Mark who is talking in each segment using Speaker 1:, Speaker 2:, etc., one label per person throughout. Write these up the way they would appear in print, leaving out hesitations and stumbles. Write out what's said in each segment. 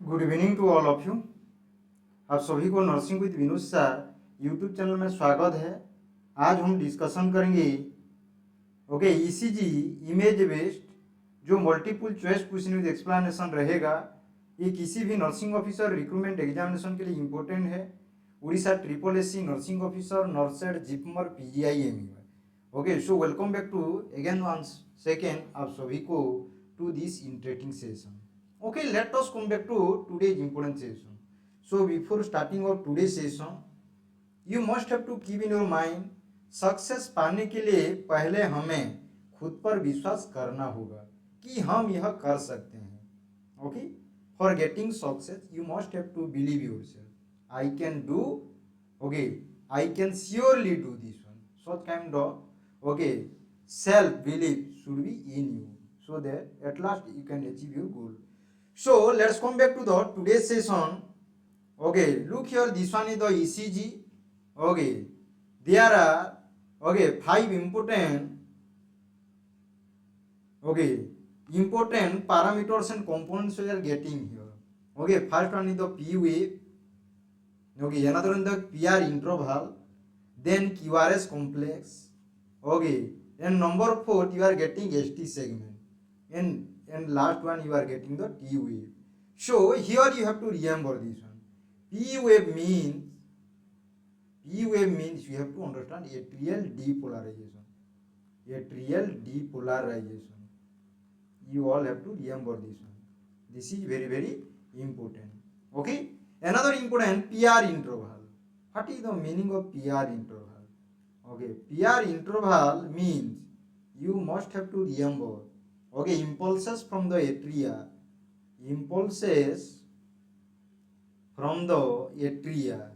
Speaker 1: Good evening to all of you. आप सभी को nursing with Vinod sir YouTube channel में स्वागत है। आज हम डिस्कशन करेंगे ईसीजी इमेज बेस्ड जो multiple choice question with explanation रहेगा। ये किसी भी नर्सिंग ऑफिसर रिक्रूटमेंट एग्जामिनेशन के लिए इम्पोर्टेंट है। Orissa triple SC nursing officer NORCET JIPMER PGIME. Okay, so welcome back to again once second आप सभी को to this interesting session. Okay, let us come back to today's important session. So before starting of today's session, you must have to keep in your mind, success पाने के लिए पहले हमें खुद पर विश्वास करना होगा कि हम यह कर सकते हैं। Okay, for getting success you must have to believe yourself. I can do, okay, I can surely do this one. Such kind of self believe should be in you so that at last you can achieve your goal. So let's come back to the today's session. Okay, look here, this one is the ECG. Okay, there are five important parameters and components we are getting here. Okay, first one is the P wave. Okay, another one is the PR interval, then QRS complex. Okay, and number 4 you are getting ST segment, and last one you are getting the T wave. So here you have to remember this one. P wave means you have to understand atrial depolarization. Atrial depolarization. You all have to remember this one. This is very very important. Okay. Another important, PR interval. What is the meaning of PR interval? Okay, PR interval means you must have to remember. Okay, impulses from the atria. Impulses from the atria.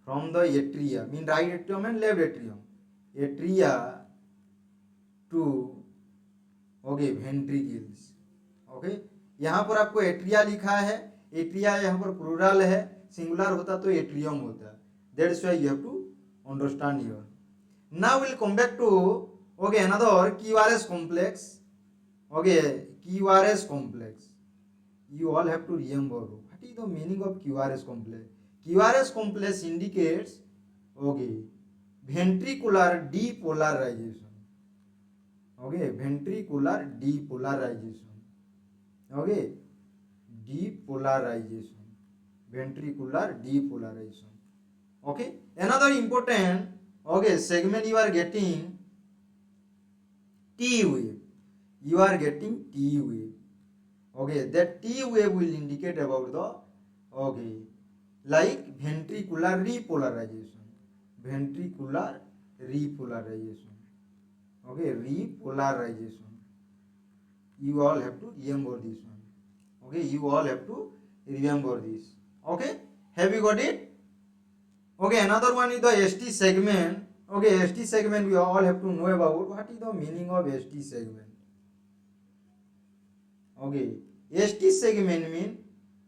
Speaker 1: From the atria mean right atrium and left atrium. Atria to ventricles. Okay, यहाँ पर आपको atria लिखा है। Atria यहाँ पर plural है, singular होता तो एट्रियम होता। That's why you have to understand here. Now we'll come back to another QRS complex. QRS complex. You all have to remember what is the meaning of QRS complex. QRS complex indicates ventricular depolarization. Ventricular depolarization. Depolarization. Ventricular depolarization. Okay. Another important segment you are getting T wave. You are getting T wave. Okay, that T wave will indicate about the like ventricular repolarization. Ventricular repolarization. Repolarization. You all have to remember this one. You all have to remember this. Have you got it? Another one is the ST segment. ST segment we all have to know about. What is the meaning of ST segment? ST segment mean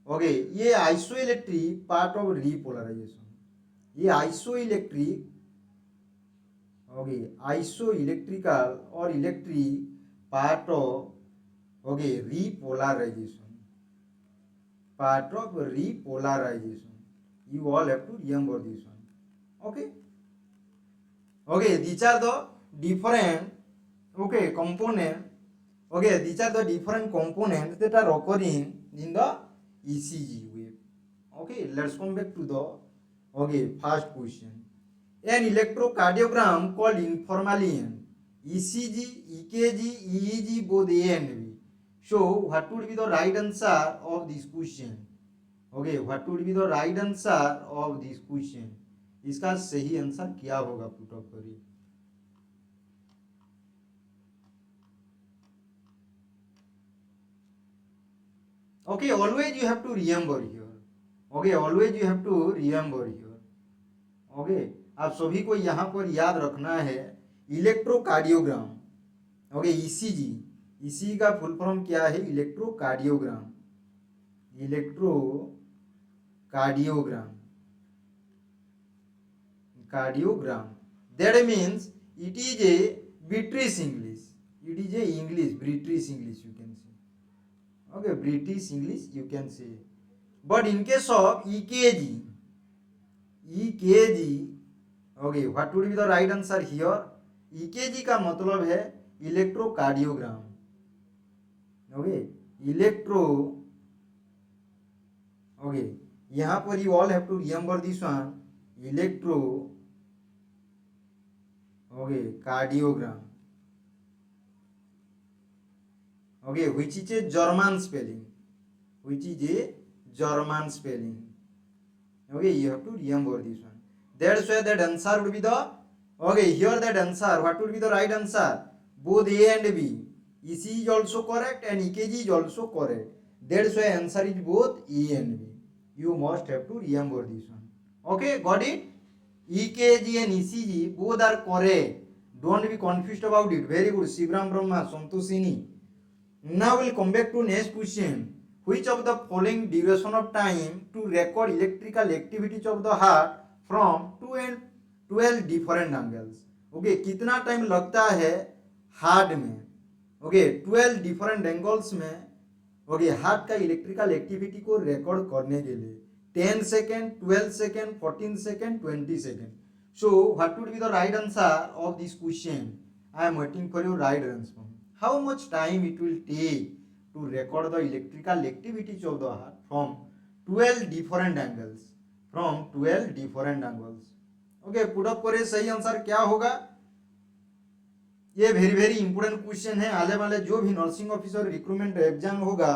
Speaker 1: ये isoelectric part of repolarization. ये isoelectrical और electric part of repolarization. Part of repolarization. You all have to remember this one. These are the different components. These are the different components that are occurring in the ECG wave. Let's come back to the first question. An electrocardiogram called informally ECG, EKG, EEG, both A and B. So what would be the right answer of this question? What would be the right answer of this question? इसका सही answer क्या होगा? Put up करिए. Always you have to remember here. Always you have to remember here. आप सभी को यहाँ पर याद रखना है इलेक्ट्रोकार्डियोग्राम. ECG. ECG का फुल फॉर्म क्या है? Electrocardiogram. Cardiogram. That means it is a British English. It is a British English you can say. British English you can say. But in case of EKG, okay, what would be the right answer here? EKG का मतलब है electrocardiogram. Okay, electro, okay, यहाँ पर you all have to remember this one, electro, okay, cardiogram. Okay, which is a German spelling. Okay, you have to remember this one. That's why that answer would be the, okay, here that answer, what would be the right answer? Both A and B. EC is also correct and EKG is also correct. That's why answer is both A and B. You must have to remember this one. Okay, got it? EKG and ECG both are correct. Don't be confused about it. Very good. Shivram Brahma, Santoshini. Now we'll come back to next question. Which of the following duration of time to record electrical activities of the heart from 2 and 12 different angles? Okay, कितना time लगता है heart में, okay, 12 different angles में, okay, heart का electrical activity को record करने के लिए? 10 second, 12 second, 14 second, 20 second. So what would be the right answer of this question? I am waiting for your right answer. How much time it will take to record the electrical activities of the heart from 12 different angles? From 12 different angles. Okay, put up करे सही answer क्या होगा? ये very important question है. आने वाले जो भी नर्सिंग ऑफिसर रिक्रूटमेंट एग्जाम होगा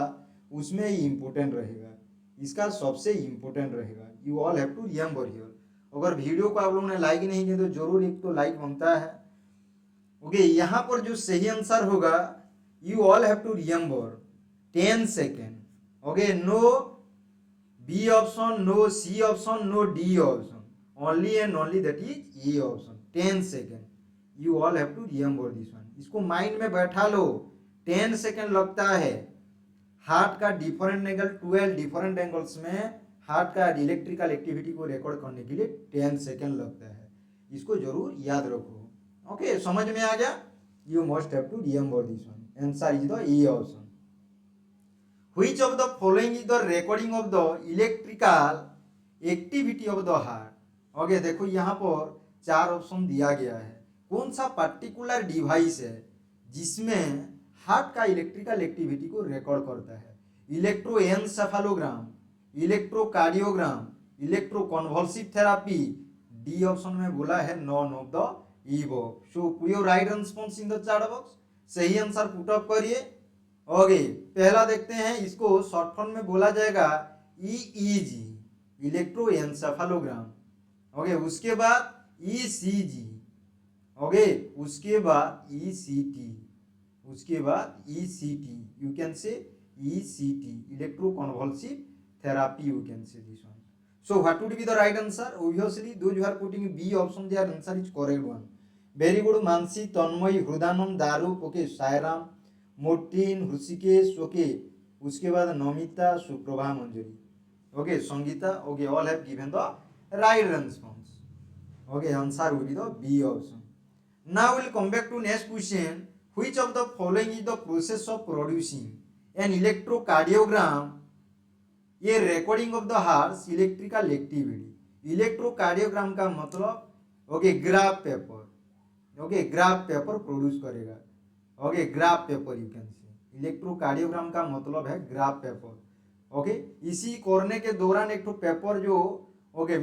Speaker 1: उसमें ही इंपोर्टेंट रहेगा. इसका सबसे इंपोर्टेंट रहेगा. You all have to remember here. अगर वीडियो को आप लोगों ने लाइक नहीं किया तो जरूर एक तो लाइक बनता है. ओके, यहाँ पर जो सही आंसर होगा, you all have to remember 10 second. Okay, no B option, no C option, no D option, only and only that is A option. 10 second. You all have to remember this one. इसको mind में बैठा लो. 10 second लगता है heart का different angle, 12 different angles में heart का electrical activity को रिकॉर्ड करने के लिए 10 सेकेंड लगता है. इसको जरूर याद रखो. ओके, समझ में आ गया? You must have to remember this one. Answer is the A option. Which of the following is the recording of the electrical activity of the heart? Okay, देखो यहाँ पर 4 ऑप्शन दिया गया है. कौन सा पर्टिकुलर डिवाइस है जिसमें हार्ट का इलेक्ट्रिकल एक्टिविटी को रिकॉर्ड करता है? Electroencephalogram, electrocardiogram, electroconvulsive therapy. D option में बोला है none of the above. So put your right response in the chat box. सही आंसर पुट अप करिए. ओके, पहला देखते हैं. इसको शॉर्ट फॉर्म में बोला जाएगा ईईजी, इलेक्ट्रोएन्सेफेलोग्राम. ओके, उसके बाद ईसीजी. ओके, उसके बाद ईसीटी, उसके बाद ईसीटी. यू कैन से ECT, electroconvulsive therapy, you can say this one. So what would be the right answer? Obviously those who are putting B option, their answer is correct one. Very good. Mansi, Tanmay, Hrudanam, Darup, okay, Sairam, Motin, Hrusikesh, okay, उसके बाद नमिता, सुप्रभा, मंजरी, okay, Sangeeta, okay, all have given the right response. Okay, answer will be the B option. Now we'll come back to next question. Which of the following is the process of producing an electrocardiogram, ये recording of the heart electrical activity? Electrocardiogram का मतलब, okay, graph paper. Okay, graph paper produce करेगा. Okay, graph paper you can say. Electrocardiogram का मतलब है graph paper. Okay, इसी करने के दौरान एक तो पेपर जो, ओके,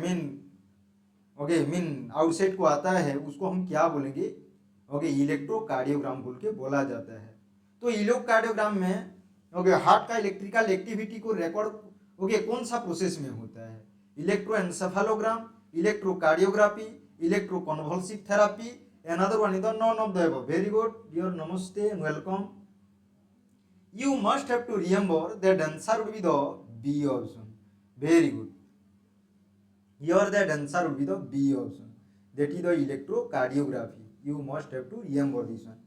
Speaker 1: मीन आउटसाइड को आता है उसको हम क्या बोलेंगे? ओके, इलेक्ट्रोकार्डियोग्राम बोल के बोला जाता है. तो इलेक्ट्रोकार्डियोग्राम में, ओके, हार्ट का इलेक्ट्रिकल एक्टिविटी को रिकॉर्ड, ओके, कौन सा प्रोसेस में होता है? Electroencephalogram, electrocardiography, electroconvulsive therapy. Another one is the none of the above. Very good dear, नमस्ते and welcome. You must have to remember that answer would be the B option. Very good. Here that answer would be the B option. That is the electrocardiography. You must have to remember this one.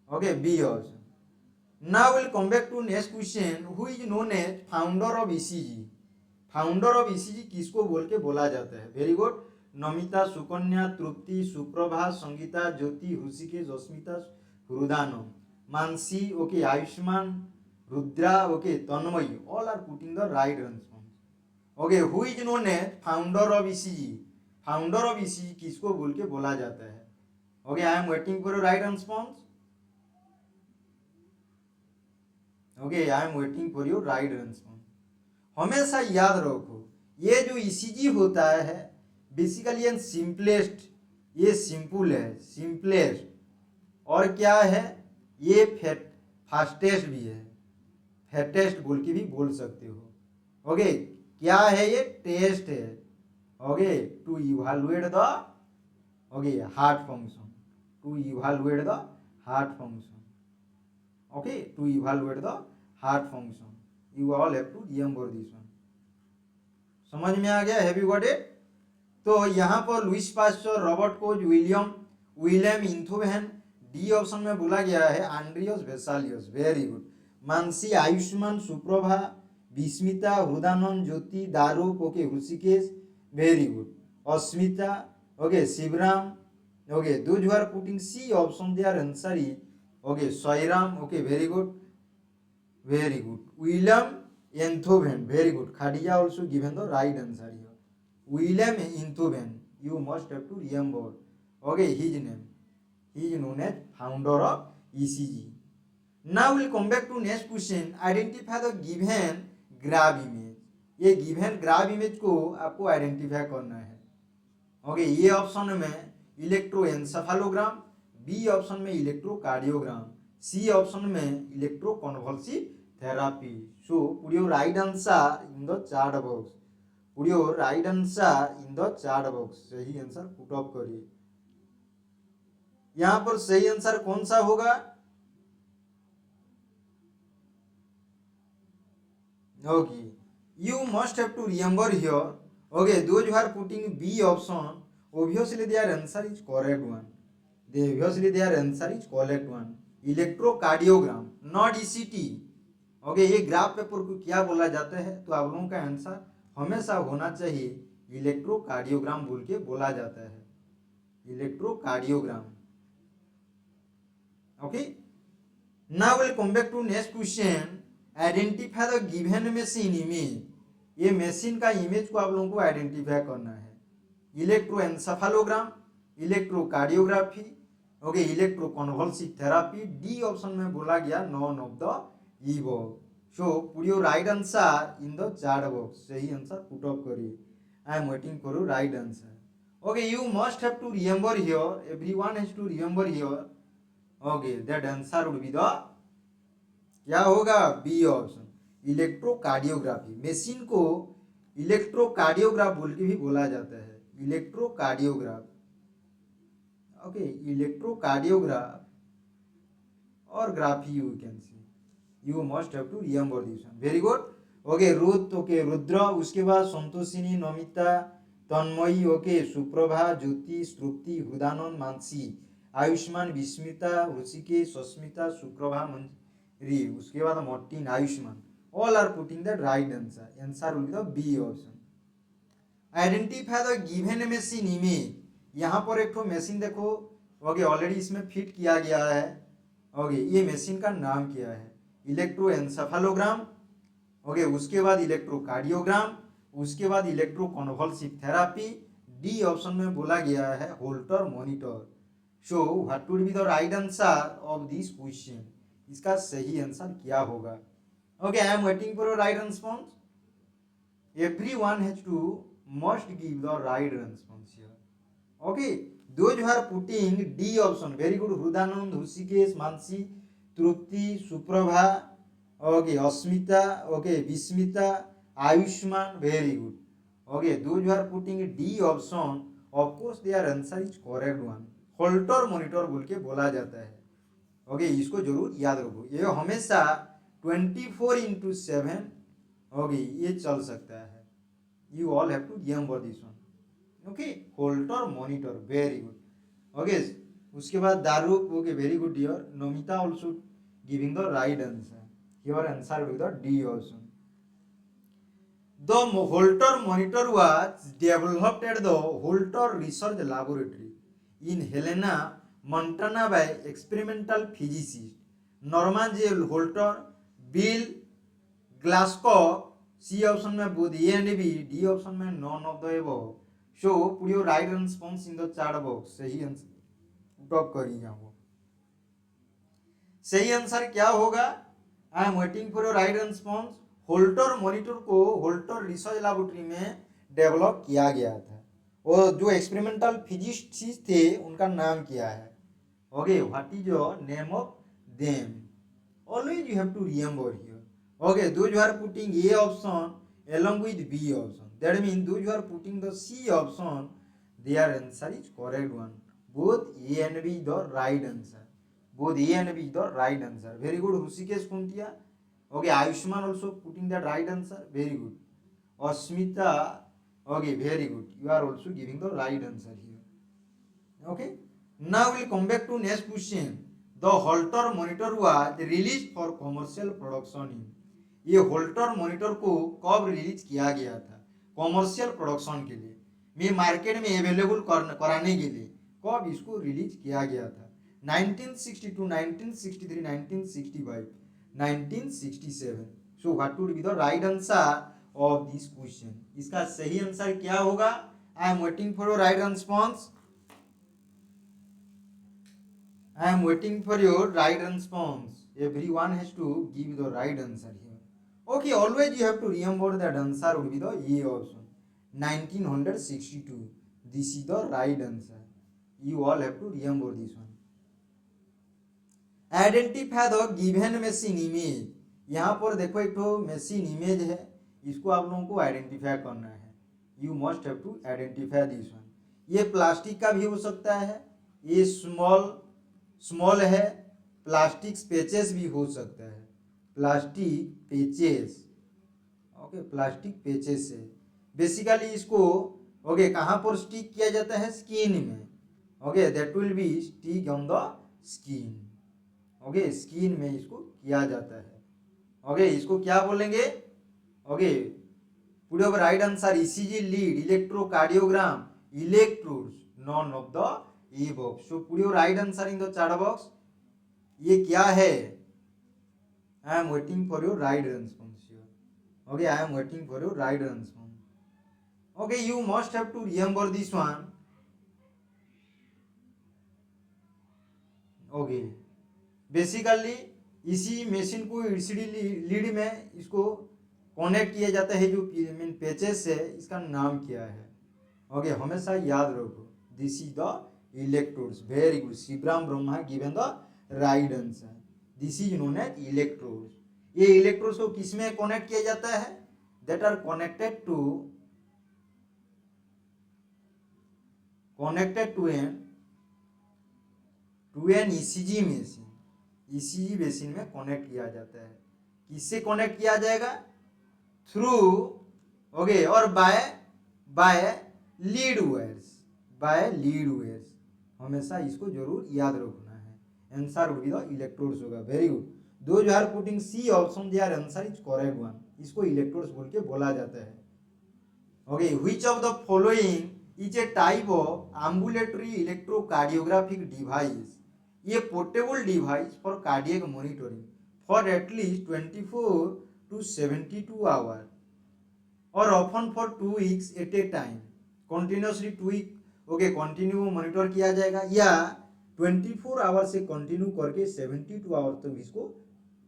Speaker 1: Okay, B option. Now we'll come back to next question. Who is known as founder of ECG? Founder of ECG किसको बोल के बोला जाता है? Very good. Namita, Sukanya, Tripti, Suprabha, Sangeeta, Jyoti, Rishikesh, Asmita, Hridanam, Mansi, okay, Ayushman, Rudra, okay, Tanmayi. All are putting the right response. Okay, who is known as founder of ECG? Founder of ECG किसको बोल के बोला जाता है? Okay, I am waiting for your right response. Okay, I am waiting for your right response. हमेशा याद रखो, ये जो ईसीजी होता है बेसिकली एंड सिंपलेस्ट, ये सिंपल है, सिंपलेस्ट, और क्या है ये फास्टेस्ट भी है, फैटेस्ट बोल के भी बोल सकते हो। ओके, क्या है ये? टेस्ट है। Okay, to evaluate the okay heart function, to evaluate the heart function. Okay, to evaluate the heart function, you all have to remember this one. समझ में आ गया? Have you got it? तो यहाँ पर Louis Pasteur, Robert Koch, William Einthoven, D option में बोला गया है Andreas Vesalius. Very good. Mansi, Ayushman, Suprabha, Vismita, Hridanand, Jyoti, Daruk, okay, Rishikesh, very good, Asmita, okay, Shivram, okay, those who are putting C option their answer is okay Sairam, okay, very good, very good, William Enthoven, very good, Khadija also given the right answer here, William Enthoven, you must have to remember, okay, his name, he is known as founder of ECG. Now we'll come back to next question, identify the given graph image. ये given graph image को आपको identify करना है। Okay, ये option में इलेक्ट्रोएन्सेफेलोग्राम, B option में electrocardiogram, सी option में electroconvulsive therapy. So put your right answer in the chart box, put your right answer in the chart box, सही आंसर पुट अप करिए। यहां पर सही आंसर कौन सा होगा? Okay, you must have to remember here, okay, those who are putting B option, obviously their answer is correct one, obviously their answer is correct one, electrocardiogram, not ECT. Okay, ये graph paper को क्या बोला जाता है? तो आप लोगों का आंसर हमेशा होना चाहिए इलेक्ट्रोकार्डियोग्राम बोल के बोला जाता है, electrocardiogram. Okay, now will come back to next question, identify the given machine image. ये मशीन का इमेज को आप लोगों को आइडेंटिफाई करना है। Electroencephalogram, electrocardiography, okay, electroconvulsive therapy, D option में बोला गया none of the above. So put your right answer in the chat box, सही आंसर पुट अप करिए। I am waiting for your right answer. Okay, you must have to remember here, everyone has to remember here, okay, that answer would be the क्या होगा? B option, electrocardiography. Machine को electrocardiograph बोल के भी बोला जाता है, इलेक्ट्रोकार्डियोग्राफ। ओके, इलेक्ट्रोकार्डियोग्राफ और graphy you can see, you must have to remember this one. Very good. Okay, Rudra, okay, Rudra, उसके बाद संतोषिनी, नमिता, तन्मयी, ओके, सुप्रभा, ज्योति, श्रुति, हृदानंद, मानसी, आयुष्मान, विस्मिता, ऋषिकेश, सस्मिता, सुप्रभा, मंजरी, उसके बाद मोर्टिन, Ayushman, all are putting the right answer, answer will be the B option. Identify the given machine image. यहाँ पर एक तो machine देखो, ओके, ऑलरेडी इसमें फिट किया गया है। ओके, ये मशीन का नाम क्या है? इलेक्ट्रोएन्सेफेलोग्राम, ओके, उसके बाद इलेक्ट्रोकार्डियोग्राम, उसके बाद इलेक्ट्रोकन्वल्सिव थेरापी, डी ऑप्शन में बोला गया है Holter monitor. So what would be the right answer of this question? इसका सही आंसर क्या होगा? Okay, I am waiting for your right response. Everyone has to must give the right response here. Okay, those who are putting D option, very good, Hridanand, Rishikesh, Mansi, Tripti, Suprabha, okay, Asmita, okay, Vismita, Ayushman, very good. Okay, those who are putting D option, of course their answer is correct one, Holter monitor बोल के बोला जाता है। Okay, इसको जरूर याद रखो, ये हमेशा 24/7 ओके ये चल सकता है, you all have to remember this one. Okay, Holter monitor, very good. Okay, उसके बाद Daruk, okay, very good dear, Namita also giving the right answer, your answer will be the D option. The Holter monitor was developed at the Holter research laboratory in Helena, Montana by experimental physicist Norman J Holter, Bill Glasscock, C option में both A and B, D option में none of the above. So put your right response in the chat box. सही answer top करिए यहाँ पर. सही answer क्या होगा? आई am waiting for your right response. Holter monitor को होल्टर रिसर्च लैबोरेटरी में डेवलप किया गया था और जो एक्सपेरिमेंटल फिजिसिस्ट थे उनका नाम क्या है? Okay, what is your name of them? Always you have to remember here. Okay, those who are putting A option along with B option, that means those who are putting the C option, their answer is correct one. Both A and B the right answer. Both A and B the right answer. Very good, Hrusikesh Kuntia. Okay, Ayushman also putting that right answer. Very good. Asmita, okay, very good. You are also giving the right answer here. Okay. Now we'll come back to next question. The Holter monitor was released for commercial production in. ये Holter monitor को कब release किया गया था commercial production के लिए, में market में अवेलेबल कराने के लिए कब इसको रिलीज किया गया था? 1962, 1963, 1965, 1967. सो what would be the right answer of this question? इसका सही आंसर क्या होगा? आई am waiting for your right response. I am waiting for your right response. Everyone has to give the right answer here. Okay, always you have to remember that answer would be the A option. 1962. This is the right answer. You all have to remember this one. Identify the given machine image. यहाँ पर देखो एक तो machine image है, इसको आप लोगों को आइडेंटिफाई करना है. You must have to identify this one. ये प्लास्टिक का भी हो सकता है, ये स्मॉल है, प्लास्टिक पेचेस भी हो सकता है. Plastic patches, okay, plastic patches है. बेसिकली इसको ओके कहाँ पर स्टिक किया जाता है? स्किन में. Okay, that will be stick on the skin. Okay, skin में इसको किया जाता है. ओके, इसको क्या बोलेंगे? Okay, put your right answer. ECG, lead, electrocardiogram, electrodes, non of the above. So put your right answer in the chat box. ये क्या है? I am waiting for your right response here. Okay, I am waiting for your right response. Okay, you must have to remember this one. Okay, basically इसी machine को ECD lead में इसको connect किया जाता है. जो मीन पेचेस है इसका नाम क्या है? ओके, हमेशा याद रखो. This is the electrodes. Very good. Shivram Brahma given the right answer. This is known as electrodes. ये electrodes को किसमें कनेक्ट किया जाता है? That are connected to an ECG machine. ECG machine में कनेक्ट किया जाता है. किससे कनेक्ट किया जाएगा? थ्रू ओके और by lead wires. By lead wires. हमेशा इसको जरूर याद रखना है. Answer would be the electrodes होगा. Very good. Those are putting C option, their answer is correct one. इसको इलेक्ट्रोड्स बोल के बोला जाता है. Okay, which of the following is a type of ambulatory electrocardiographic device? ये portable device for cardiac monitoring for at least 24 to 72 hour और often for 2 weeks at a time. Continuously 2 week okay continue monitor किया जाएगा या 24 our से continue करके 72 our तक इसको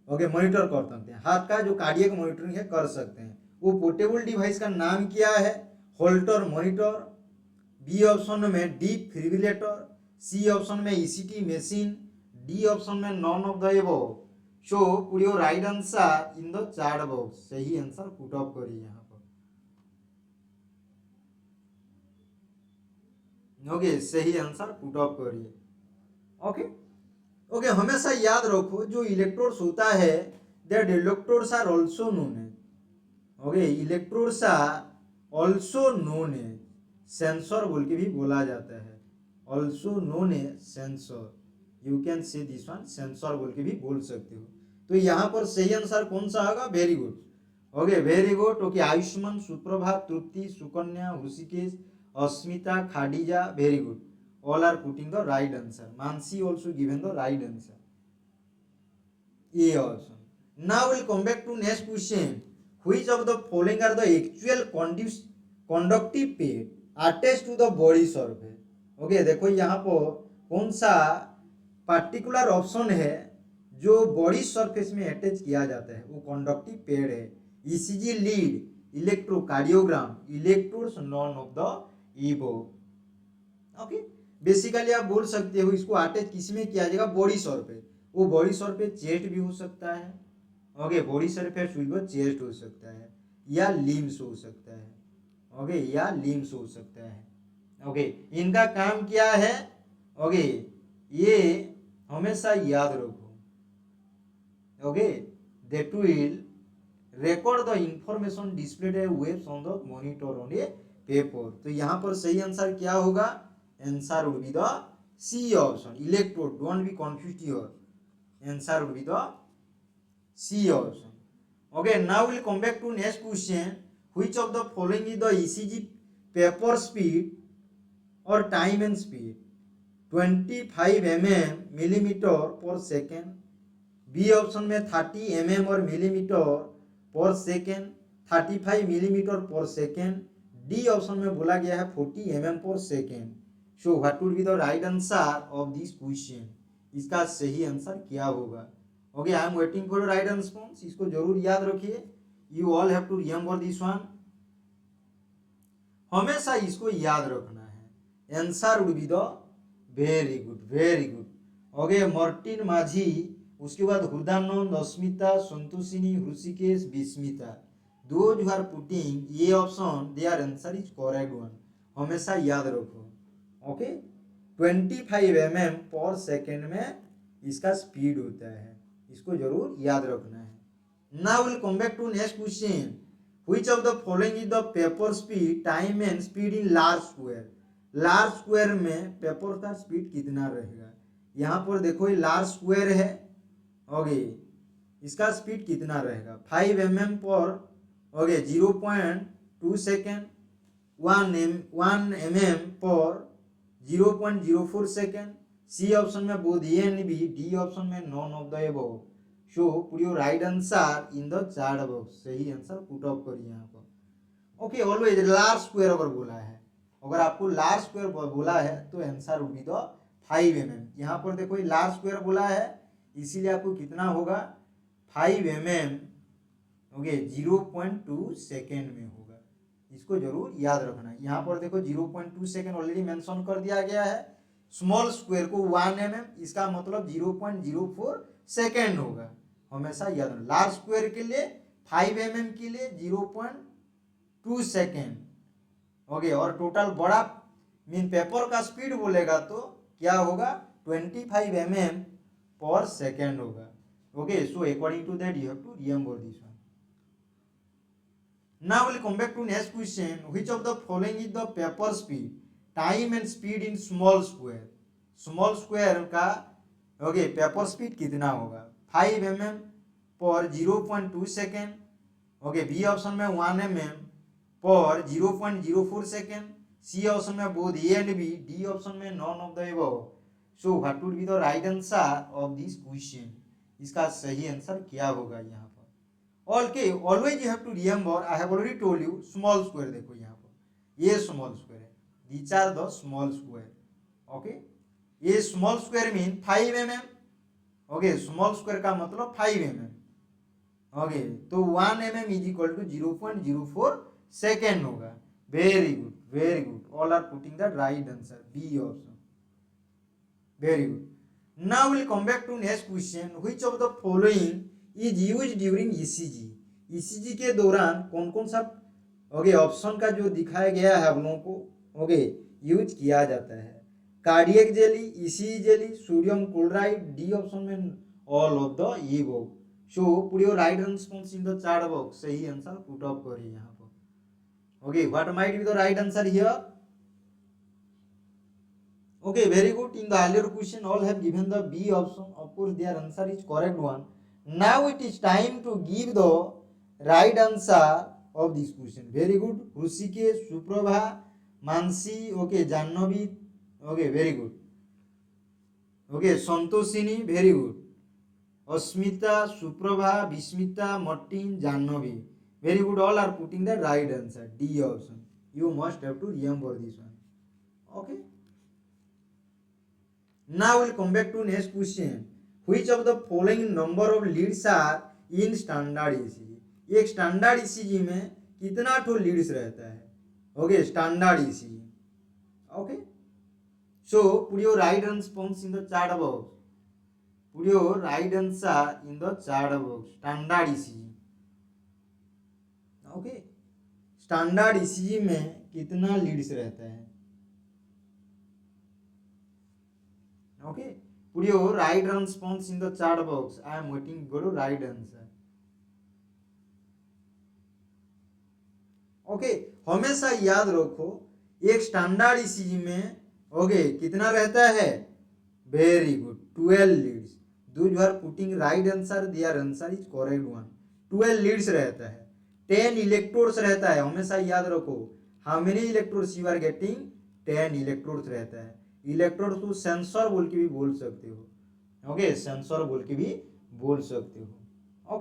Speaker 1: okay monitor कर सकते हैं. हाथ का जो कार्डियक मॉनिटरिंग है कर सकते हैं. वो पोर्टेबल डिवाइस का नाम क्या है? Holter monitor. बी ऑप्शन में डीप फिब्रिलेटर. सी ऑप्शन में ईसीटी मशीन. डी ऑप्शन में none of the above. So put your right answer in the chat box. सही आंसर पुट अप करिए यहाँ पर. ओके, सही आंसर पुट अप करिए. Okay okay, हमेशा याद रखो जो इलेक्ट्रोड्स होता है that electrodes are also known as. Okay, electrodes are also known as sensor बोल के भी बोला जाता है. Also known as sensor. You can say this one sensor बोल के भी बोल सकते हो. तो यहाँ पर सही आंसर कौन सा होगा? Very good. Okay, very good. Okay, Ayushman, Suprabhat, Tripti, Sukanya, Rishikesh, Asmita, Khadija, very good. All are putting the right answer. Mansi also given the right answer. A also. Now we'll come back to next question. which of the following are the actual conductive pair attached to the body surface? Okay देखो यहाँ पर कौन सा particular option है जो body surface में attach किया जाता है, वो कंडक्टिव पेयर है। ECG lead, electrocardiogram, electrodes, non of the इबो। ओके बेसिकली आप बोल सकते हो इसको अटैच किस में किया जाएगा, बॉडी सरफेस। वो बॉडी सरफेस चेस्ट भी हो सकता है, ओके बॉडी सरफेस वो चेस्ट हो सकता है, या लिम्स हो सकता है, ओके या लिम्स हो सकता है। ओके इनका काम क्या है, ओके ये हमेशा याद रखो, okay that will record the information displayed as waves on the monitor on a paper। तो यहाँ पर सही आंसर क्या होगा, answer would be the C option, electrode। don't be confused here, answer would be the C option। okay now we'll come back to next question, which of the following is the ECG paper speed or time and speed, 25 millimeter per second, B option में 30 और millimetre per second, 35 millimetre per second, D option में बोला गया है 40 per second. So what would be the right answer of this question, इसका सही answer क्या होगा। Okay I am waiting for right response, इसको जरूर याद रखिए, you all have to remember this one, हमेशा इसको याद रखना है। Answer would be the very good, very good. Okay Martin Majhi, उसके बाद Hridayanand, Asmita, Santoshini, Hrishikesh, Vismita, those who are putting ये option their answer is correct one, हमेशा याद रखो। ओके 25 पर सेकेंड में इसका स्पीड होता है, इसको जरूर याद रखना है। Now will come back to next question, which of the following is the paper speed, time and speed in large square. Large square में पेपर का स्पीड कितना रहेगा, यहाँ पर देखो ये लार्ज स्क्वायर है, ओके इसका स्पीड कितना रहेगा, 5 पर ओके 0.2 सेकेंड, 1 पर 0.04 सेकेंड, सी ऑप्शन में both A and B, D option में none of the above. So put your right answer in the chart box, सही आंसर पुट अप करिए यहाँ पर। ओके ऑलवेज लार्ज स्क्वायर अगर बोला है, अगर आपको लार्ज स्क्वायर बोला है तो आंसर वुड बी द 5 यहाँ पर देखो लार्ज स्क्वायर बोला है, इसीलिए आपको कितना होगा 5 ओके 0.2 सेकेंड में होगा, इसको जरूर याद रखना है। यहाँ पर देखो 0.2 सेकेंड ऑलरेडी मेंशन कर दिया गया है, स्मॉल स्क्वायर को 1 इसका मतलब 0.04 सेकेंड होगा, हमेशा याद रखना। लार्ज स्क्वायर के लिए 5 के लिए 0.2 सेकेंड, ओके और टोटल बड़ा मीन पेपर का स्पीड बोलेगा तो क्या होगा 25 पर सेकेंड होगा। Okay so according to that you have to remember this one. Now will come back to next question, which of the following is the paper speed, time and speed in small square. Small square का okay paper speed कितना होगा, 5 पर 0.2 second, okay B option में 1 पर 0.04 second, C option में both A and B, D option में none of the above. So what would be the right answer of this question, इसका सही आंसर क्या होगा यहाँ पर। Okay always you have to remember, I have already told you small square, देखो यहाँ पर ये स्मॉल स्क्वायर है, these are the small square. Okay ये small square mean 5 okay small square का मतलब 5 ओके तो 1 इज इक्वल टू 0.04 सेकेंड होगा। Very good, very good, all are putting the right answer, B option, very good। now we'll come back to next question, which of the following is used during ECG। ECG के दौरान कौन कौन सा okay option का जो दिखाया गया है आप लोगों को ओके यूज किया जाता है, cardiac jelly, ECG jelly, sodium chloride, D option में all of the above. So put your right response in the chart box, सही आंसर पुट अप करिए यहाँ पर। Okay what might be the right answer here. Okay, very good. In the earlier question, all have given the B option. Of course, their answer is correct one. Now it is time to give the right answer of this question. Very good. Hrusikesh, Suprabha, Mansi, okay, Jannavi, okay, very good. Okay, Santoshini, very good. Asmita, Suprabha, Vismita, Martin, Jannavi, Very good. All are putting the right answer. D option. You must have to remember this one. Okay. Now we'll come back to next question. Which of the following number of leads are in standard ECG? एक standard ECG में कितना ठो Leeds रहता है? Okay, standard ECG. Okay. So put your right response in the chat box. Put your right answer in the chat box. Standard ECG. Okay. Standard ECG में कितना Leeds रहता है? Okay. Put your right response in the chat box. I am waiting for your right answer. Okay. हमेशा याद रखो एक standard ECG में कितना रहता है? Very good. 12 leads. Those who are putting right answer, their answer is correct one. 12 leads रहता है. 10 electrodes रहता है. हमेशा याद रखो. How many electrodes you are getting? 10 electrodes रहता है. इलेक्ट्रोड को सेंसर बोल के भी बोल सकते हो. सेंसर बोल के भी बोल सकते हो.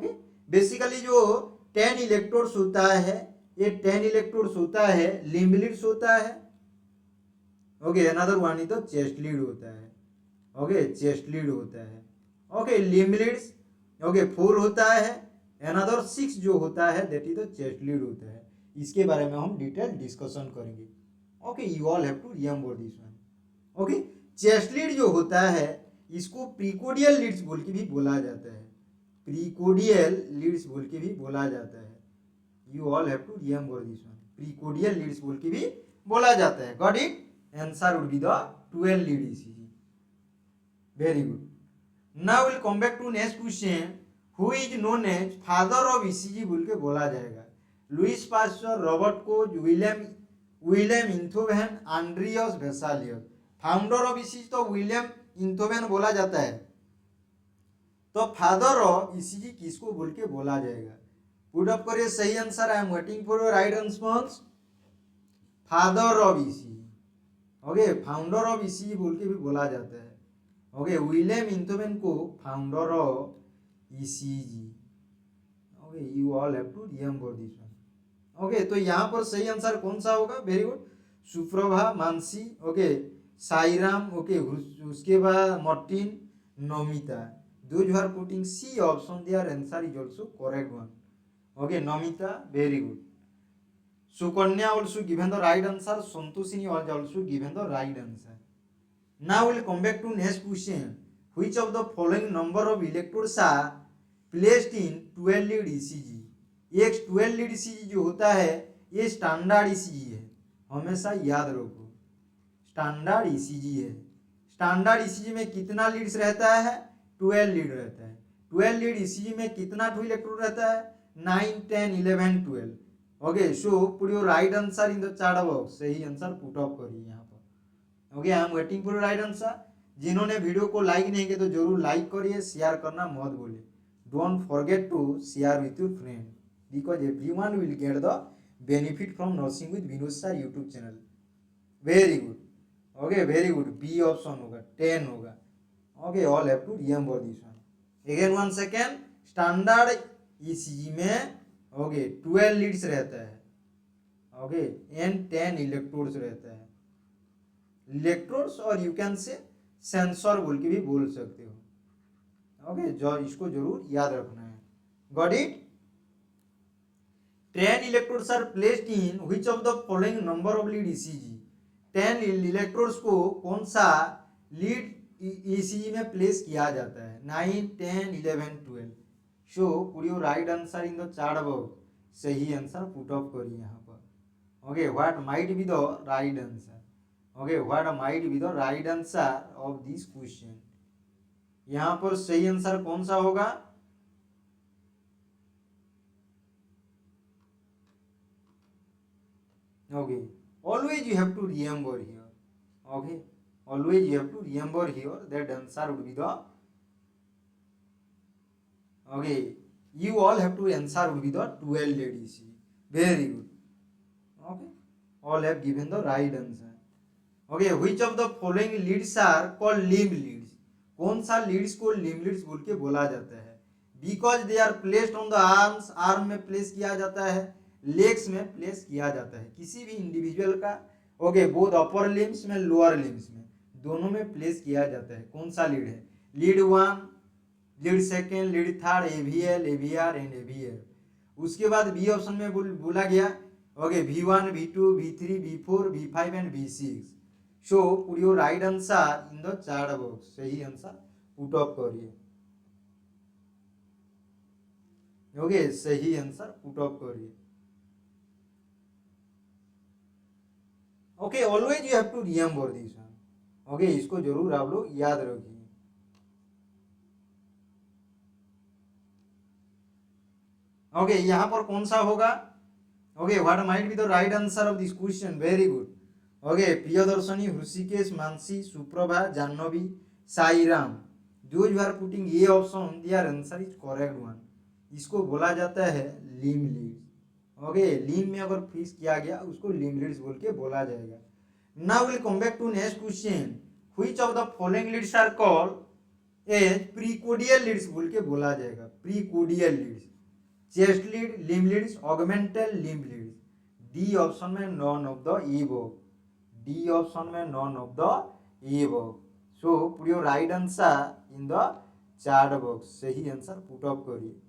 Speaker 1: बेसिकली जो 10 इलेक्ट्रोड्स होता है, ये 10 इलेक्ट्रोड्स होता है, लिम्ब लीड्स होता है. Another one is the chest lead होता है. चेस्ट लीड होता है. लिम्ब लीड्स 4 होता है. अनदर 6 जो होता है that is the chest lead होता है. इसके बारे में हम डिटेल डिस्कशन करेंगे. You all have to remember this one. Chest lead जो होता है इसको प्रीकोडियल लीड्स बोल के भी बोला जाता है. प्रीकोडियल लीड्स बोल के भी बोला जाता है. You all have to remember this one. Precordial leads बोल के भी बोला जाता है. Got it? Answer would be the 12 lead ECG. Very good. Now will come back to next question. Who is known as father of ECG बोल के बोला जाएगा? Louis Pasteur, Robert Koch, William Einthoven, Andreas Vesalius. Founder of ECG तो William Einthoven बोला जाता है. तो father of ECG किसको बोल के बोला जाएगा? पुट अप करिए सही answer. I am waiting for your right response. Father of ECG. Founder of ECG बोल के भी बोला जाता है. विलियम इंथोवेन को founder of ECG. You all have to remember this one. तो यहाँ पर सही आंसर कौन सा होगा? Very good. सुप्रभा, मानसी, साईराम, उसके बाद Martin, Namita. Those who are putting C option, their answer is also correct one. Namita, very good. Sukanya also given the right answer. Santoshini also given the right answer. Now we'll come back to next question. Which of the following number of electrodes are placed in 12 lead ECG? एक 12 lead ECG जो होता है ये standard ECG है. हमेशा याद रखो standard ECG है. स्टैंडर्ड ECG में कितना लीड्स रहता है? 12 लीड रहता है. 12 लीड ECG में कितना ठो इलेक्ट्रोड रहता है? 9, 10, 11, 12. सो put your right answer in the chat box. सही आंसर पुट अप करिए यहाँ पर. आई am waiting for your right answer. जिन्होंने वीडियो को लाइक नहीं किया तो जरूर लाइक करिए. शेयर करना मत भूलिए. Don't forget to share with your friend because everyone will get the benefit from nursing with Vinod sir YouTube channel. Very good. Very good. B option होगा. 10 होगा. All have to remember this one. Again one second. Standard ECG में 12 Leeds रहता है. And 10 electrodes रहता है. Electrodes और you can से sensor बोल के भी बोल सकते हो. जो इसको जरूर याद रखना है. Got it? 10 electrodes are placed in which of the following number of lead ECG? 10 electrodes को कौन सा लीड ECG में प्लेस किया जाता है? 9, 10, 11, 12. सो put your right answer in the chat box. सही आंसर पुट अप करिए यहाँ पर. What might be the right answer? What might be the right answer of this question? यहाँ पर सही आंसर कौन सा होगा? Always you have to remember here. Always you have to remember here that answer would be the. You all have to answer would be the 12 lead ECG. Very good. All have given the right answer. Which of the following leads are called limb leads? कौन सा Leeds को limb leads बोल के बोला जाता है? Because they are placed on the arms, arm में place किया जाता है, लेग्स में प्लेस किया जाता है, किसी भी इंडिविजुअल का ओके बोथ अपर लिम्स में लोअर लिम्स में दोनों में प्लेस किया जाता है। कौन सा लीड है? Lead 1, lead second, lead third, AVL, AVR and AVL. उसके बाद बी ऑप्शन में बोला गया okay V1, V2, V3, V4, V5 and V6। So put your right answer in the chart box. सही आंसर पुट अप करिए। Okay सही answer put up करिए। Okay always you have to remember this one. Okay इसको जरूर आप लोग याद रखिए। ओके यहाँ पर कौन सा होगा? Okay what might be the right answer of this question? Very good. Okay Priyadarshini, Hrishikesh, Mansi, Suprabha, Jahnavi, Sairam. Those who are putting A option their answer is correct one. इसको बोला जाता है लिम लीड्स। ओके लिम में अगर फिक्स किया गया उसको लिम लीड्स बोल के बोला जाएगा। Now will come back to next question. Which of the following leads are called as precordial leads बोल के बोला जाएगा। Precordial leads, chest lead, limb leads, augmental limb leads. D option में none of the above. D option में none of the above. So put your right answer in the chart box. सही answer put up करिए।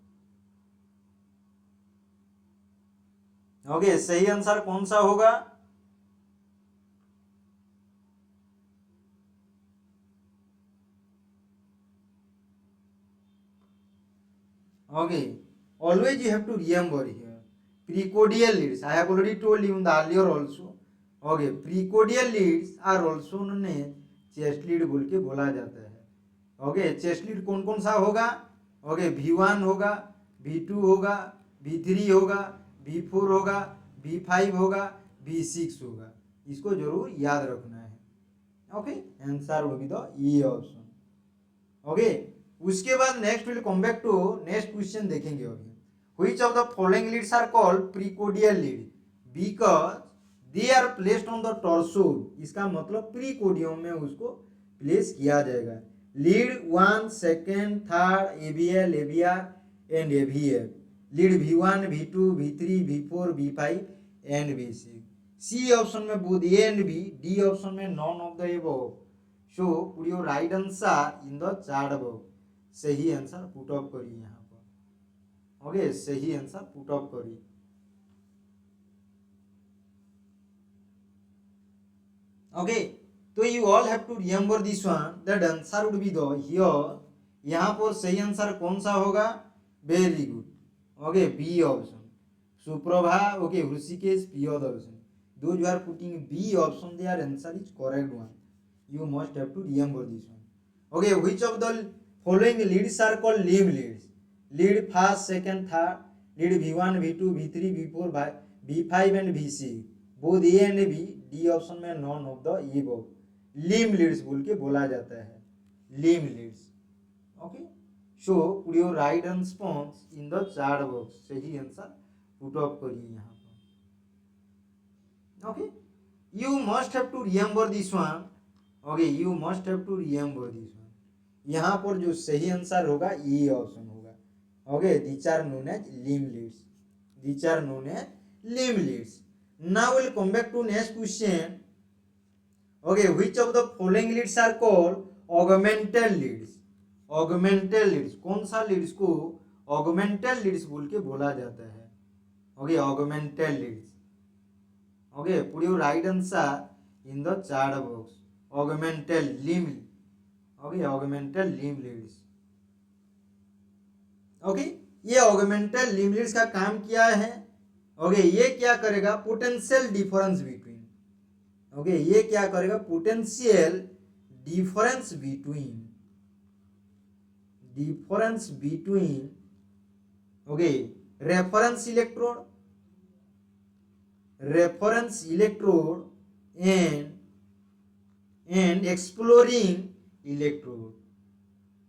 Speaker 1: Okay सही answer कौन सा होगा? Okay always you have to remember here precordial leads. I have already told you in the earlier also. Okay precordial leads are also known as chest lead बोल के बोला जाता है। ओके चेस्ट लीड कौन कौन सा होगा? ओके V1 होगा, V2 होगा, V3 होगा, V4 होगा, V5 होगा, V6 होगा। इसको जरूर याद रखना है। Okay answer will be the E option. Okay उसके बाद next will come back to next question देखेंगे अभी। Which of the following leads are called precordial lead because they are placed on the torso. इसका मतलब precordium में उसको place किया जाएगा। Lead 1, second, third, AVL, AVR and aVF. Lead V1, V2, V3, V4, V5 and V6। C option में both A and B. D option में none of the above. So put your right answer in the chart box. सही answer put up करिए यहाँ पर। Okay सही answer put up करिए। Okay तो you all have to remember this one that answer would be the here. यहाँ पर सही आंसर कौन सा होगा? Very good. Okay B option. Suprabha, okay Hrishikesh, Priyadarshan. Those who are putting B option their answer is correct one. You must have to remember this one. Okay, which of the following leads are called limb leads? Lead first, second, third. Lead V1, V2, V3, V4, V5 and V6. Both A and B. D option में none of the above. Limb leads बोल के बोला जाता है। Limb leads. Okay. So put your right response in the chat box. सही answer put up करिए यहाँ पर। Okay. You must have to remember this one. Okay you must have to remember this one. यहाँ पर जो सही answer होगा E option होगा। Okay these are known as limb leads. These are known as limb leads. Now will come back to next question. Okay which of the following leads are called augmental leads? Augmental leads कौन सा Leeds को ऑगमेंटल Leeds बोल के बोला जाता है? Okay augmental leads. Okay put your right answer in the chart box. Augmental limb. Okay augmental limb leads. Okay ये augmental limb Leeds का काम क्या है? ओके ये क्या करेगा? Potential difference between. ओके ये क्या करेगा? Potential difference between. Difference between okay reference electrode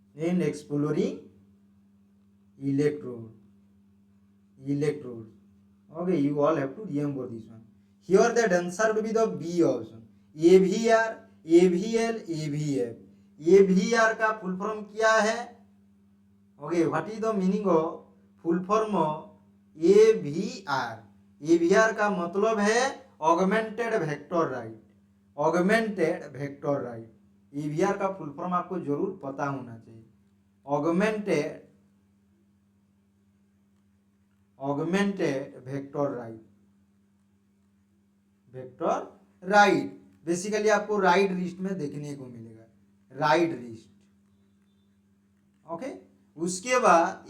Speaker 1: and exploring electrode okay you all have to remember this one. Here that answer would be the B option. AVR, AVL, AVF. AVR का full form क्या है? Okay, what is the meaning of full form AVR? AVR का मतलब है augmented vector right, augmented vector right. AVR का full form आपको जरूर पता होना चाहिए, augmented vector right, vector right. Basically आपको राइट रिस्ट में देखने को मिलेगा, राइट रिस्ट। ओके, उसके बाद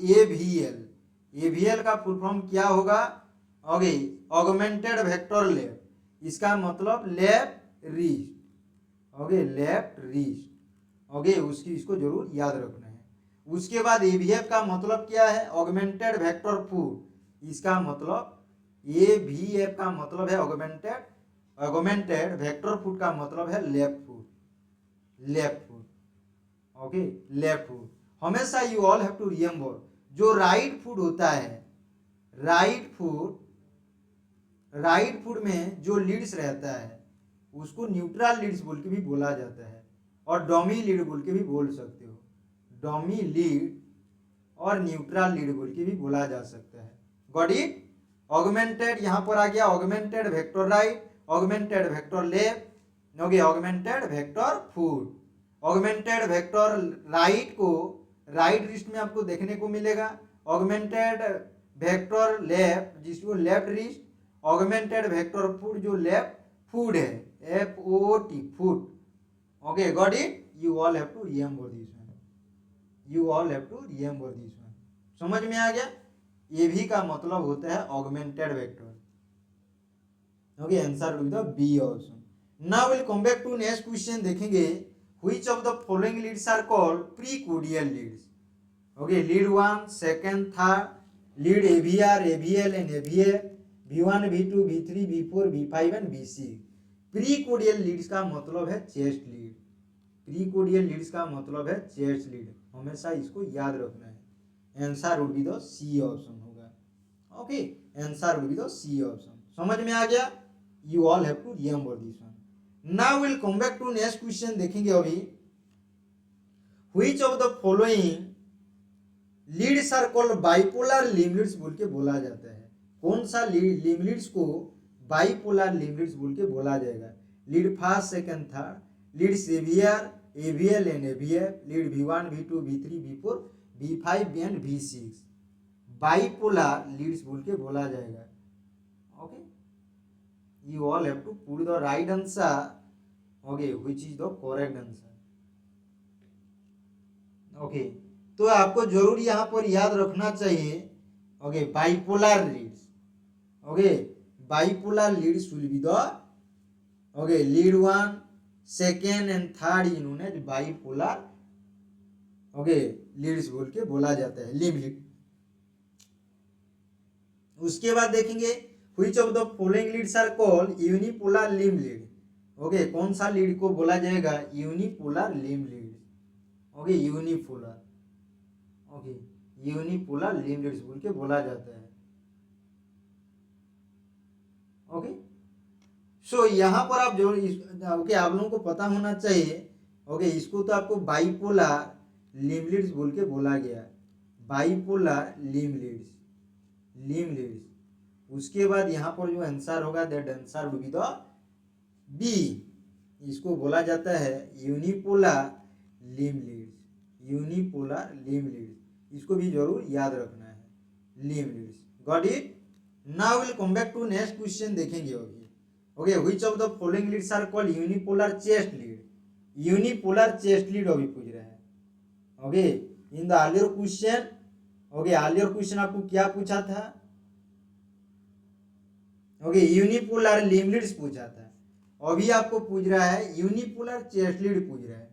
Speaker 1: AVL का फुल फॉर्म क्या होगा? ओके, ऑगमेंटेड वेक्टर लेफ्ट, इसका मतलब left wrist. Okay, left wrist. Okay, इसको जरूर याद रखना है। उसके बाद AVF का मतलब क्या है? ऑगमेंटेड वेक्टर फुट, इसका मतलब AVF का मतलब है ऑगमेंटेड वेक्टर फुट का मतलब है left foot, left foot. Okay, left foot. हमेशा you all have to remember, जो राइट फुट होता है, राइट फुट में जो लीड्स रहता है उसको न्यूट्रल लीड्स बोल के भी बोला जाता है, और डमी लीड बोल के भी बोल सकते हो। डमी लीड और न्यूट्रल लीड बोल के भी बोला जा सकता है। Got it? ऑगमेंटेड यहां पर आ गया, augmented vector right, augmented vector left. Okay, augmented vector foot. Augmented vector right को राइट रिस्ट में आपको देखने को मिलेगा, ऑगमेंटेड वेक्टर लेफ्ट जिसको left wrist, augmented vector foot जो लेफ्ट फुट है, FOT foot. Okay, got it? You all have to remember this one, you all have to remember this one. समझ में आ गया? AV का मतलब होता है augmented vector. Okay, answer will be the B option. Now will come back to next question, देखेंगे which of the following leads are called precordial leads. Okay, lead 1, second, third, lead AVR, AVL and AVF, V1, V2, V3, V4, V5 and V6। Precordial leads का मतलब है chest lead, प्रीकोडियल leads का मतलब है chest lead, हमेशा इसको याद रखना है। Answer would be the C option होगा। Okay, answer would be the C option. समझ में आ गया? You all have to remember this one. Now will come back to next question, देखेंगे अभी which of the following leads are called bipolar limb leads बोल के बोला जाता है। कौन सा लिम्ब लीड्स को बाइपोलर लिम्ब लीड्स बोल के बोला जाएगा? Lead first, second, third, lead AVR, AVL and AVF, lead V1, V2, V3, V4, V5 and V6। Bipolar leads बोल के बोला जाएगा। Okay, you all have to put the right answer, okay, which is the correct answer. Okay, तो आपको जरूर यहाँ पर याद रखना चाहिए, okay, bipolar leads. Okay, bipolar leads will be the, okay, lead 1, second and third इन्होंने बाइपोलर, ओके, लीड्स बोल के बोला जाता है, लिम्ब लीड। उसके बाद देखेंगे which of the following leads are called unipolar limb lead. Okay, कौन सा लीड को बोला जाएगा? Unipolar limb lead. Okay, unipolar, okay, unipolar limb leads बोल के बोला जाता है। ओके, सो यहाँ पर आप जो ओके, आप लोगों को पता होना चाहिए। ओके, इसको तो आपको बाइपोलर लिम्ब लीड्स बोल के बोला गया, bipolar limb leads, limb leads. उसके बाद यहाँ पर जो आंसर होगा that answer will be the B, इसको बोला जाता है unipolar limb leads, unipolar limb leads. इसको भी जरूर याद रखना है, limb leads. Got it? Now will come back to next question, देखेंगे अभी। Okay, which of the following leads are called unipolar chest lead. Unipolar chest lead अभी पूछ रहा है। Okay, in the earlier question, okay, earlier question आपको क्या पूछा था? ओके, यूनिपोलर लिम्ब लीड्स पूछा था। अभी आपको पूछ रहा है यूनिपोलर चेस्ट लीड पूछ रहा है।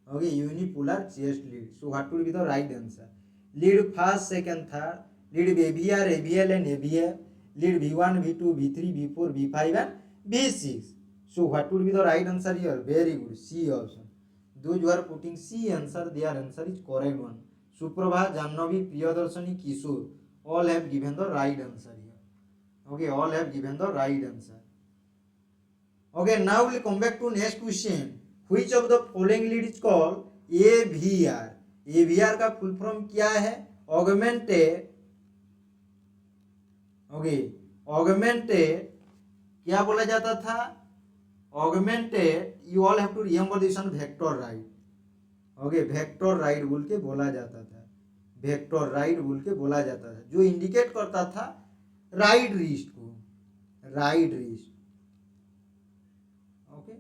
Speaker 1: Okay, unipolar chest lead. So what will be the right answer? Lead first, second, third, lead AVR, AVL and AVF, lead V1, V2, V3, V4, V5 and V6। So what would be the right answer here? Very good, C option. Those who are putting C answer, their answer is correct one. Suprabha, Jannavi, Priyadarshani, Kishore, all have given the right answer here. Okay, all have given the right answer. Okay, now we'll come back to next question. Which of the following lead is called AVR? AVR का full form क्या है? Augmented, okay, augmented क्या बोला जाता था? Augmented, you all have to remember this one, vector right, okay, vector right बोल के बोला जाता था, वेक्टर राइट बोल के बोला जाता था, जो इंडिकेट करता था राइट रिस्ट को, राइट रिस्ट, ओके।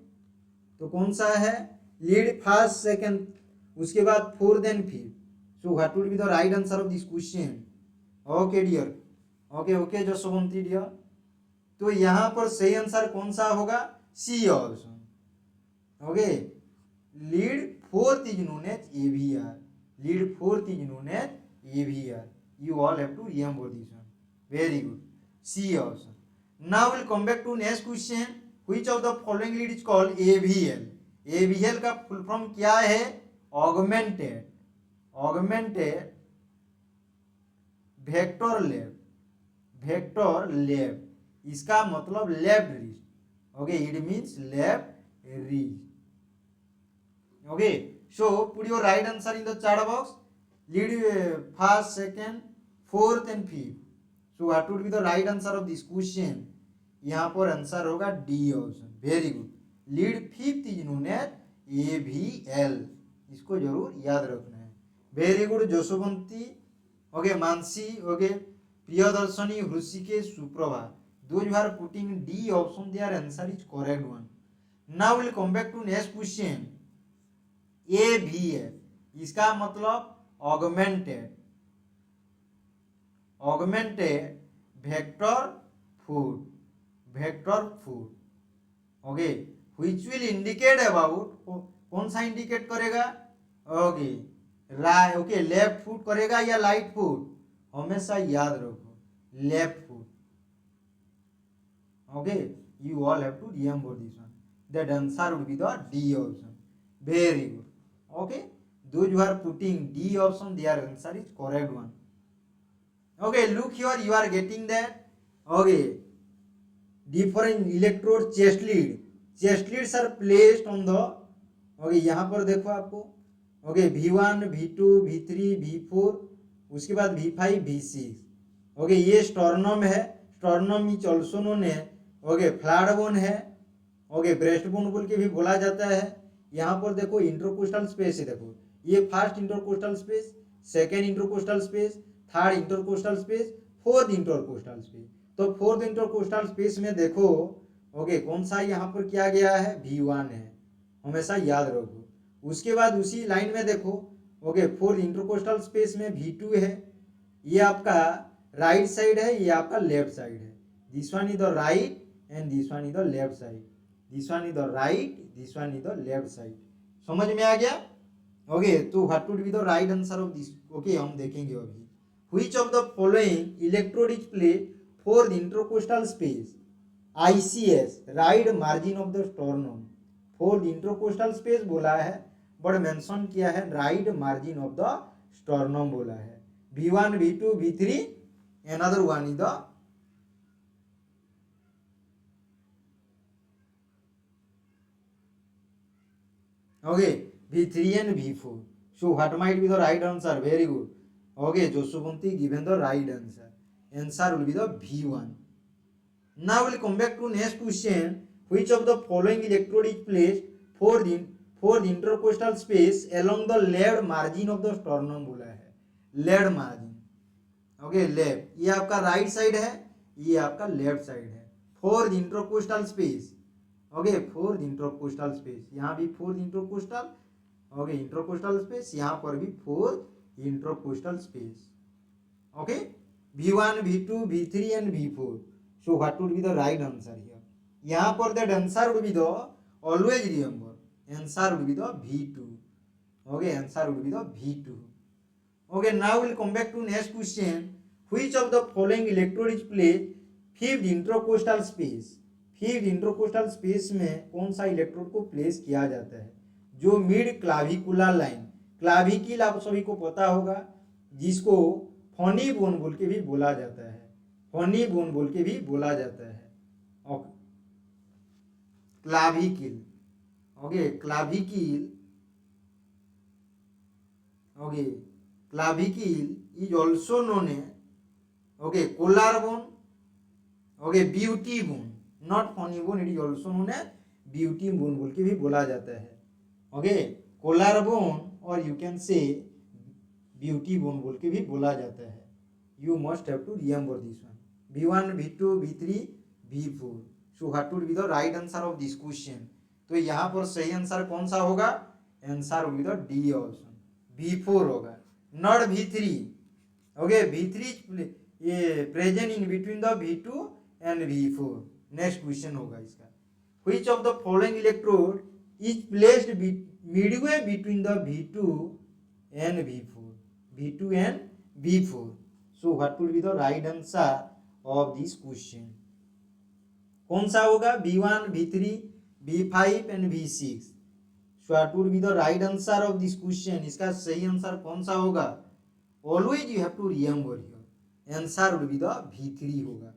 Speaker 1: तो कौन सा है? लीड फर्स्ट सेकंड, उसके बाद fourth then fifth. So what would be the right answer of this question? Okay dear, okay okay Jaswanti dear. तो यहाँ पर सही आंसर कौन सा होगा? C option, okay. Lead fourth is known as AVR, lead fourth is known as AVR, you all have to remember this one, very good, C option. Now we'll come back to next question, which of the following lead is called AVL? AVL का full form क्या है? Augmented, augmented vector lab, vector lab, इसका मतलब left wrist, okay, it means left wrist, okay. So put your right answer in the chat box, lead first, second, fourth and fifth. So what would be the right answer of this question? यहाँ पर answer होगा D option, very good. Lead fifth is known as AVL, इसको जरूर याद रखना है, very good Jaswanti, okay, Mansi, okay, Priyadarshini, Hrishikesh, Suprabha, those who are putting D option, their answer is correct one. Now we'll come back to next question, AVL, इसका मतलब augmented, augmented vector food, vector food, okay, which will indicate about, कौन सा indicate करेगा? Okay, okay, left food करेगा या light food? हमेशा याद रखो left foot, okay, you all have to remember this one, that answer would be the D option, very good, okay. Those who are putting D option, their answer is correct one, okay. Look here, you are getting that, okay. Different electrode chest lead, chest leads are placed on the, okay, यहाँ पर देखो आपको, okay, V1 V2 V3 V4, उसके बाद V5 V6, okay, ये sternum है, sternum is also known है, okay, flat bone है, ओके, ब्रेस्ट बोन बोल के भी बोला जाता है। यहाँ पर देखो इंटरकोस्टल स्पेस है, देखो ये first intercostal space, second intercostal space, third intercostal space, fourth intercostal space. तो फोर्थ इंटरकोस्टल स्पेस में देखो, ओके, कौन सा यहाँ पर किया गया है? V1 है, हमेशा याद रखो। उसके बाद उसी लाइन में देखो, ओके, फोर्थ इंटरकोस्टल स्पेस में V2 है, ये आपका राइट साइड है, ये आपका लेफ्ट साइड है, this one is the right and this one is the left side, this one is the right, this one is the left side, समझ में आ गया? ओके, तो what would be the right answer of this, okay, हम देखेंगे अभी। Which of the following electrode is placed for the intercostal space? ICS, right margin of the sternum, for the intercostal space बोला है, but mention किया है right margin of the sternum बोला है। V1 V2 V3, another one is the, okay, V3 and V4. So what might be the right answer? Very good, okay, Joshubanti given the right answer, answer will be the V1. Now we'll come back to next question, which of the following electrode is placed for the intercostal space along the left margin of the sternum बोला है, left margin, okay, left, ये आपका right side है, ये आपका left side है, for the intercostal space, okay, fourth intercostal space, यहाँ भी fourth intercostal, okay, intercostal space, यहाँ पर भी fourth intercostal space, okay, V1 V2 V3 and V4. So what would be the right answer here? यहाँ पर that answer would be the, always remember, answer would be the V2, okay, answer would be the V2, okay. Now we'll come back to next question, which of the following electrode is placed fifth intercostal space? Fifth intercostal space में कौन सा electrode को place किया जाता है? जो mid clavicular line, क्लाविकिल आप सभी को पता होगा, जिसको फनी बोन बोल के भी बोला जाता है, फनी बोन बोल के भी बोला जाता है, clavicle, okay, clavicle, okay clavicle is also known a okay collar bone okay beauty bone not funny bone it is also known a beauty bone बोल के भी बोला जाता है ओके कोलार बोन और you can say beauty bone बोल के भी बोला जाता है you must have to remember this one V1 V2 V3 V4 so what would be the right answer of this question तो यहाँ पर सही आंसर कौन सा होगा answer would be the D option V4 होगा नॉट V3 ओके V3 ये present in between the V2 and V4 next question होगा इसका which of the following electrode is placed Midway between the V2 and V2 and V4 so what will be the right answer of this question कौन सा होगा V1 V3 V5 and V6 so what will be the right answer of this question इसका सही answer कौन सा होगा always you have to remember here answer will be the V3 होगा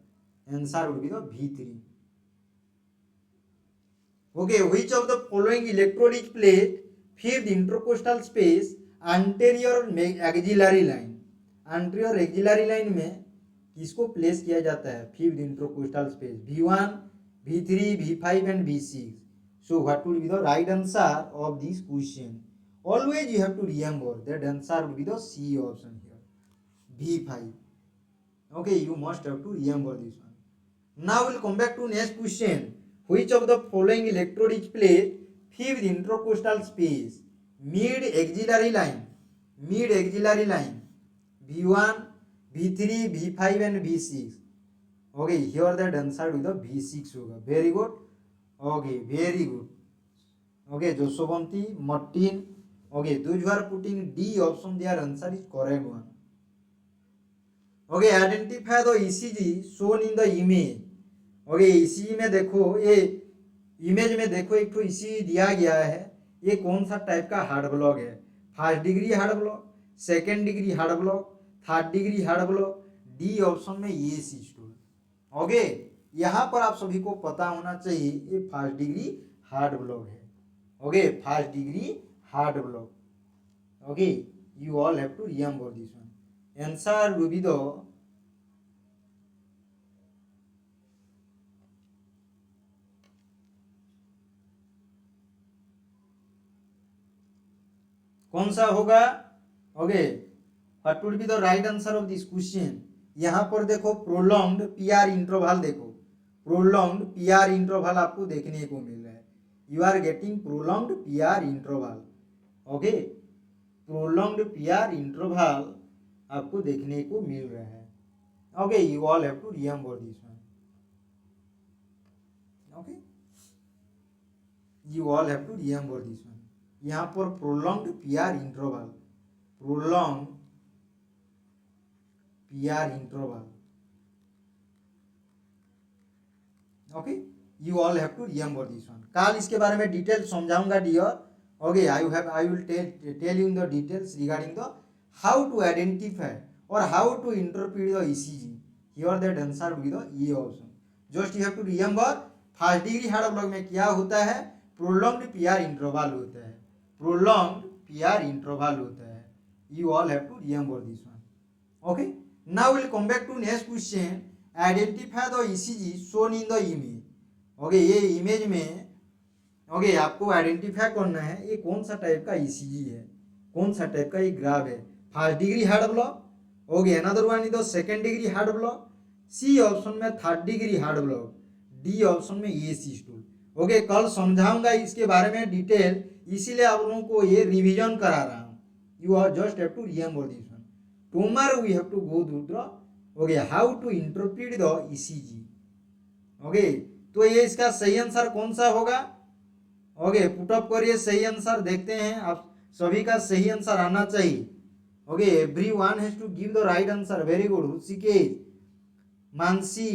Speaker 1: answer will be the V3 okay which of the following electrode is placed fifth intercostal space anterior axillary line anterior axillary line में किसको place किया जाता है fifth intercostal space V1 V3 V5 and V6 so what will be the right answer of this question always you have to remember that answer will be the C option here V5 okay you must have to remember this one now we'll come back to next question which of the following electrode is placed fifth intercostal space mid axillary line V1 V3 V5 and V6 okay here that answer will be the V6 होगा very good okay very good okay Josovanti Martin okay those who are putting D option their answer is correct one okay identify the ECG shown in the image okay ECG में देखो ये image में देखो एक तो ECG दिया गया है ये कौन सा टाइप का हार्ट ब्लॉक है first degree heart block second degree heart block third degree heart block D option में ये सिस्टोल ओके यहाँ पर आप सभी को पता होना चाहिए ये फर्स्ट डिग्री हार्ट ब्लॉक है okay first degree heart block okay you all have to remember this one answer will be the कौन सा होगा okay what would be the right answer of this question यहाँ पर देखो prolonged PR interval देखो prolonged PR interval आपको देखने को मिल रहा है you are getting prolonged PR interval okay prolonged PR interval आपको देखने को मिल रहा है okay you all have to remember this one okay you all have to remember this one यहाँ पर prolonged PR interval prolong PR interval okay you all have to remember this one कल इसके बारे में डिटेल समझाऊंगा dear okay I will tell you in the details regarding the how to identify और how to interpret the ECG here that answer will be the E option just you have to remember first degree heart block में क्या होता है prolonged PR interval होता है prolonged PR interval होता है you all have to remember this one okay now we'll come back to next question identify the ECG shown in the image okay ये image में okay आपको identify करना है ये कौन सा टाइप का ECG है कौन सा टाइप का ये ग्राफ है first degree heart block okay another one is the second degree heart block C option में third degree heart block D option में ए सिस्टोल ओके कल समझाऊंगा इसके बारे में डिटेल इसीलिए आप लोगों को ये रिवीजन करा रहा हूँ you are just have to remember this one tomorrow we have to go through the okay how to interpret the ECG okay तो ये इसका सही आंसर कौन सा होगा ओके पुट अप करिए सही आंसर देखते हैं आप सभी का सही आंसर आना चाहिए okay everyone has to give the right answer very good Hrishikesh Mansi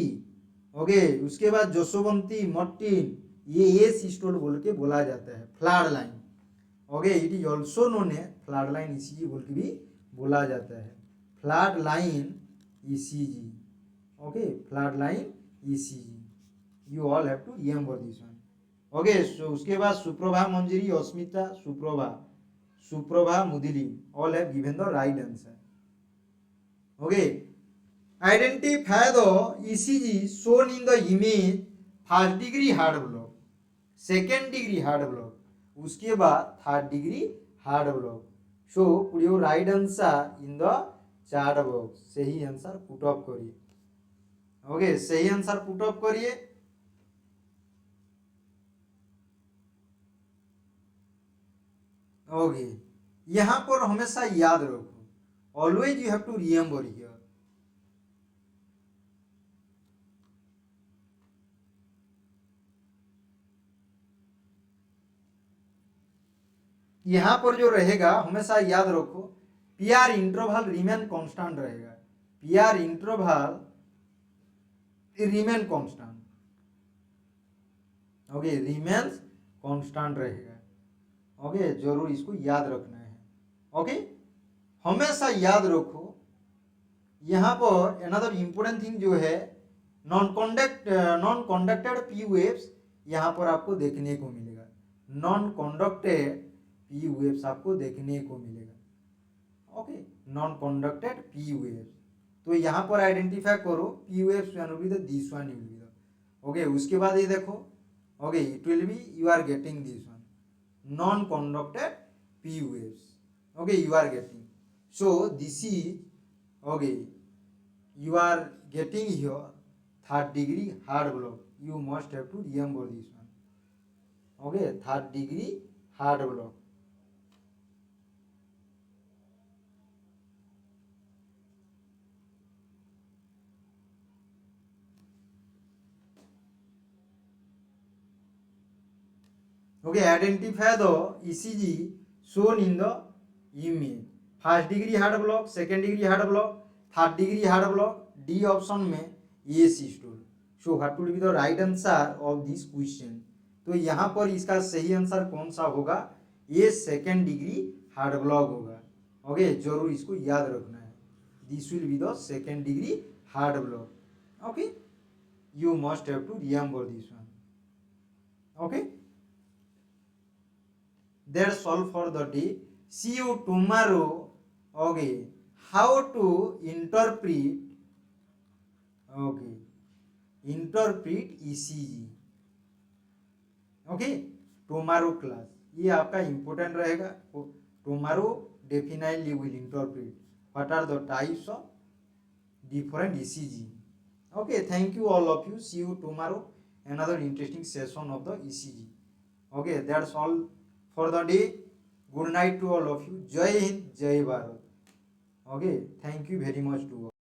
Speaker 1: okay उसके बाद जोशोवंती मर्टिन ये सिस्टोल बोल के बोला जाता है flat line okay it is also known है फ्लड लाइन ईसीजी बोल के भी बोला जाता है flat line ECG okay flat line ECG you all have to remember this one okay so उसके बाद Suprabha Manjari Asmita Suprabha Suprabha Mudilim. All have given the right answer. Okay. Identify the ECG shown in the image. First degree heart block, second degree heart block, उसके बाद third degree heart block. So put your right answer in the chart box. सही answer put up करिए. Okay, सही answer put up करिए. Okay, यहाँ पर हमेशा याद रखो, always you have to remember here. यहाँ पर जो रहेगा हमेशा याद रखो, P R interval remain constant रहेगा. P R interval remain constant. Okay, remains constant रहेगा. ओके, जरूर इसको याद रखना है. ओके, हमेशा याद रखो. यहाँ पर अनदर इंपोर्टेंट थिंग जो है, नॉन कंडक्टेड पी वेव्स यहाँ पर आपको देखने को मिलेगा. नॉन कंडक्टेड पी वेव्स आपको देखने को मिलेगा. Okay, non conducted P waves. तो यहाँ पर आइडेंटिफाई करो P waves one will be the this one will be the. Okay, उसके बाद ये देखो. Okay, it will be you are getting this one, non conducted P waves. Okay, you are getting. So this is, okay, you are getting here third degree hard block. You must have to remember this one. Okay, third degree hard block. Okay, identify the ECG shown in the image. First degree heart block, second degree heart block, third degree heart block. D option में ये systole. So what will be the right answer of this question. तो यहाँ पर इसका सही answer कौन सा होगा? ये सेकेंड डिग्री हार्ट ब्लॉक होगा. ओके, जरूर इसको याद रखना है. This will be the second degree heart block. Okay, you must have to remember this one. Okay, that's all for the day. See you tomorrow. Okay, how to interpret, okay, interpret ECG. Okay, tomorrow class ये आपका important रहेगा. Tomorrow definitely will interpret what are the types of different ECG. Okay, thank you all of you. See you tomorrow, another interesting session of the ECG. Okay, that's all for the day. Good night to all of you. Jai Hind, Jai Bharat. Okay, thank you very much to all.